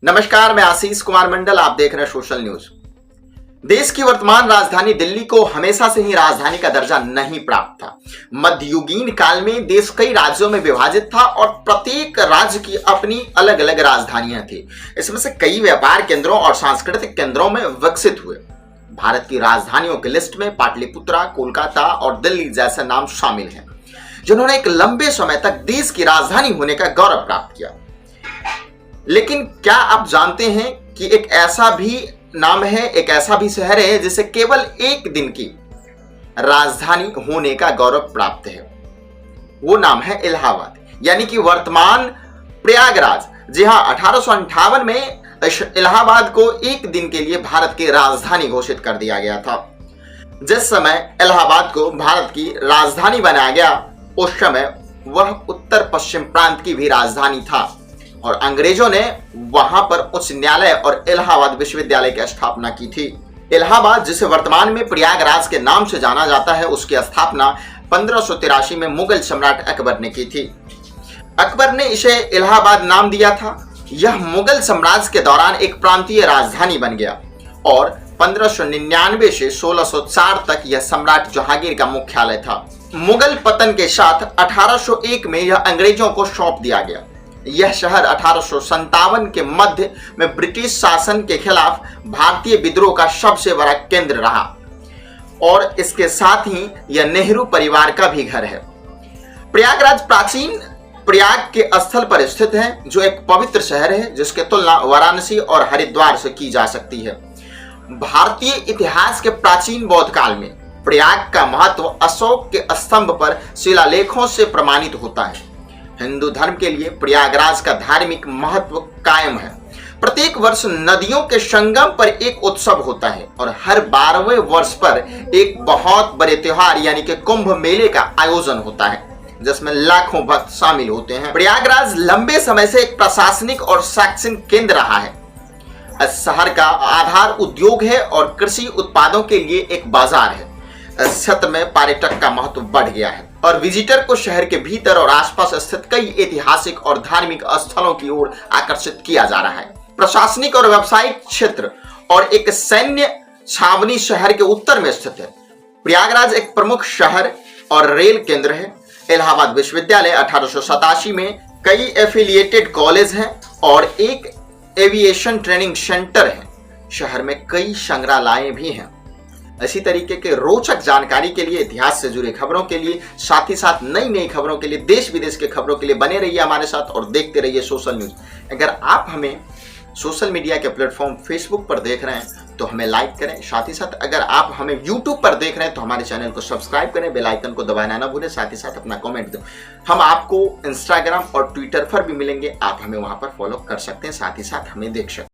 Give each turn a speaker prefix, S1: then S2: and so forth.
S1: नमस्कार, मैं आशीष कुमार मंडल। आप देख रहे हैं सोशल न्यूज। देश की वर्तमान राजधानी दिल्ली को हमेशा से ही राजधानी का दर्जा नहीं प्राप्त था। मध्ययुगीन काल में देश कई राज्यों में विभाजित था और प्रत्येक राज्य की अपनी अलग अलग राजधानियां थी। इसमें से कई व्यापार केंद्रों और सांस्कृतिक केंद्रों में विकसित हुए। भारत की राजधानियों की लिस्ट में पाटलिपुत्रा, कोलकाता और दिल्ली जैसे नाम शामिल हैं, जिन्होंने एक लंबे समय तक देश की राजधानी होने का गौरव प्राप्त किया। लेकिन क्या आप जानते हैं कि एक ऐसा भी नाम है, एक ऐसा भी शहर है जिसे केवल एक दिन की राजधानी होने का गौरव प्राप्त है। वो नाम है इलाहाबाद, यानी कि वर्तमान प्रयागराज। जी हां, 1858 में इलाहाबाद को एक दिन के लिए भारत की राजधानी घोषित कर दिया गया था। जिस समय इलाहाबाद को भारत की राजधानी बनाया गया, उस समय वह उत्तर पश्चिम प्रांत की भी राजधानी था और अंग्रेजों ने वहां पर उच्च न्यायालय और इलाहाबाद विश्वविद्यालय की स्थापना की थी। इलाहाबाद, जिसे वर्तमान में प्रयागराज के नाम से जाना जाता है, उसकी स्थापना 1583 में मुगल सम्राट अकबर ने की थी। अकबर ने इसे इलाहाबाद नाम दिया था। यह मुगल साम्राज्य के दौरान एक प्रांतीय राजधानी बन गया और 1599 से 1604 तक यह सम्राट जहांगीर का मुख्यालय था। मुगल पतन के साथ 1801 में यह अंग्रेजों को सौंप दिया गया। यह शहर 1857 के मध्य में ब्रिटिश शासन के खिलाफ भारतीय विद्रोह का सबसे बड़ा केंद्र रहा और इसके साथ ही यह नेहरू परिवार का भी घर है। प्रयागराज प्राचीन प्रयाग के स्थल पर स्थित है, जो एक पवित्र शहर है जिसकी तुलना वाराणसी और हरिद्वार से की जा सकती है। भारतीय इतिहास के प्राचीन बौद्ध काल में प्रयाग का महत्व अशोक के स्तंभ पर शिलालेखों से प्रमाणित होता है। हिंदू धर्म के लिए प्रयागराज का धार्मिक महत्व कायम है। प्रत्येक वर्ष नदियों के संगम पर एक उत्सव होता है और हर 12वें वर्ष पर एक बहुत बड़े त्योहार यानी कि कुंभ मेले का आयोजन होता है, जिसमें लाखों भक्त शामिल होते हैं। प्रयागराज लंबे समय से एक प्रशासनिक और शैक्षणिक केंद्र रहा है। इस शहर का आधार उद्योग है और कृषि उत्पादों के लिए एक बाजार है। इस क्षेत्र में पर्यटक का महत्व बढ़ गया है और विजिटर को शहर के भीतर और आसपास स्थित कई ऐतिहासिक और धार्मिक स्थलों की ओर आकर्षित किया जा रहा है। प्रशासनिक और व्यावसायिक क्षेत्र और एक सैन्य छावनी शहर के उत्तर में स्थित है। प्रयागराज एक प्रमुख शहर और रेल केंद्र है। इलाहाबाद विश्वविद्यालय 1887 में कई एफिलिएटेड कॉलेज हैं और एक एविएशन ट्रेनिंग सेंटर है। शहर में कई संग्रहालय भी हैं। इसी तरीके के रोचक जानकारी के लिए, इतिहास से जुड़ी खबरों के लिए, साथ ही साथ नई नई खबरों के लिए, देश विदेश के खबरों के लिए बने रहिए हमारे साथ और देखते रहिए सोशल न्यूज। अगर आप हमें सोशल मीडिया के प्लेटफॉर्म फेसबुक पर देख रहे हैं तो हमें लाइक करें। साथ ही साथ अगर आप हमें यूट्यूब पर देख रहे हैं तो हमारे चैनल को सब्सक्राइब करें, बेल आइकन को दबाना ना भूलें। साथ ही साथ अपना कमेंट दें। हम आपको इंस्टाग्राम और ट्विटर पर भी मिलेंगे, आप हमें वहां पर फॉलो कर सकते हैं, साथ ही साथ हमें देख सकते हैं।